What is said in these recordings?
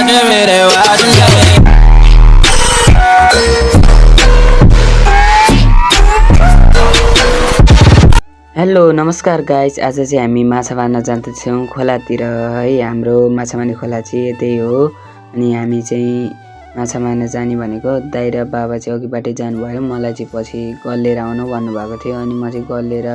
Hello नमस्कार guys, आज चाहिँ हामी माछा मार्न जाँदैछौँ खोलातिर है। हाम्रो माछा मार्ने खोला चाहिँ यतै हो। अनि हामी चाहिँ माछा मार्न जाने भनेको दाइ र बाबा चाहिँ अघिबाटै जानुभयो, मलाई चाहिँ पछि गल्लेर आउनु भन्नुभएको थियो। अनि म चाहिँ गल्लेर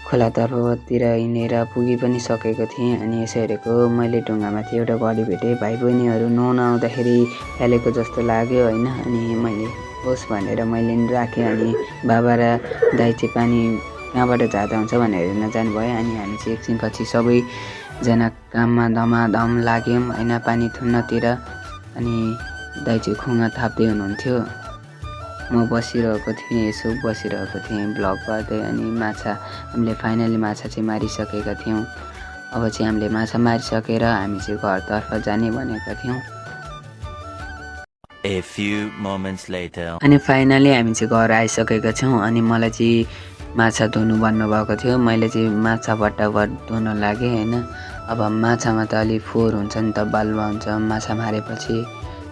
खोलातर्फतिर हिँडेर पुगि पनि सकेको थिएँ। अनि यसो हेरेको मैले ढुङ्गामाथि एउटा घडी भेटेँ, भाइ बहिनीहरू नुहाउन आउँदाखेरि फ्यालेको जस्तो लाग्यो होइन। अनि मैले होस् भनेर मैले नि राखेँ। अनि बाबा र दाइ चाहिँ पानी कहाँबाट जाँदा हुन्छ भनेर हेर्न जानुभयो। अनि हामी चाहिँ एकछिनपछि सबैजना काममा धमाधम लाग्यौँ होइन, पानी थुन्नतिर। अनि दाइ चाहिँ खुङ्गा थाप्दै हुनुहुन्थ्यो, म बसिरहेको थिएँ, यसो बसिरहेको थिएँ भ्लग गर्दै। अनि हामीले फाइनली माछा चाहिँ मारिसकेका थियौँ। अब चाहिँ हामीले माछा मारिसकेर हामी चाहिँ घरतर्फ जाने भनेका थियौँ। A few moments later. अनि फाइनली हामी चाहिँ घर आइसकेका छौँ। अनि मलाई चाहिँ माछा धुनु भन्नुभएको थियो, मैले चाहिँ माछा फटाफट धुन लागेँ होइन। अब माछामा त अलि फोहोर हुन्छ नि त, बालुवा हुन्छ, माछा मारेपछि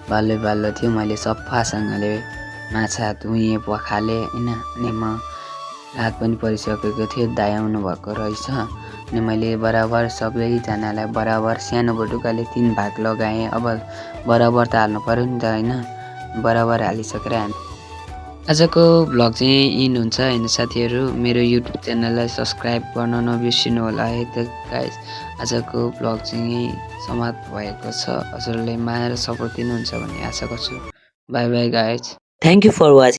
बाल्लो थियो। मैले सफासँगले माछा धुएँ, पखालेँ होइन। अनि म रात पनि परिसकेको थियो, दाइ आउनु भएको रहेछ। अनि मैले बराबर सबैजनालाई बराबर सानो बटुकाले 3 भाग लगाएँ। अब बराबर त हाल्नु पऱ्यो नि त होइन, बराबर हालिसकेर हामी आजको भ्लग चाहिँ इन हुन्छ होइन साथीहरू। मेरो युट्युब च्यानललाई सब्सक्राइब गर्न नबिर्सिनु होला है त गाइस। आजको भ्लग चाहिँ समाप्त भएको छ। हजुरहरूले माया र सपोर्ट दिनुहुन्छ भन्ने आशा गर्छु। Bye bye guys, thank you for watching.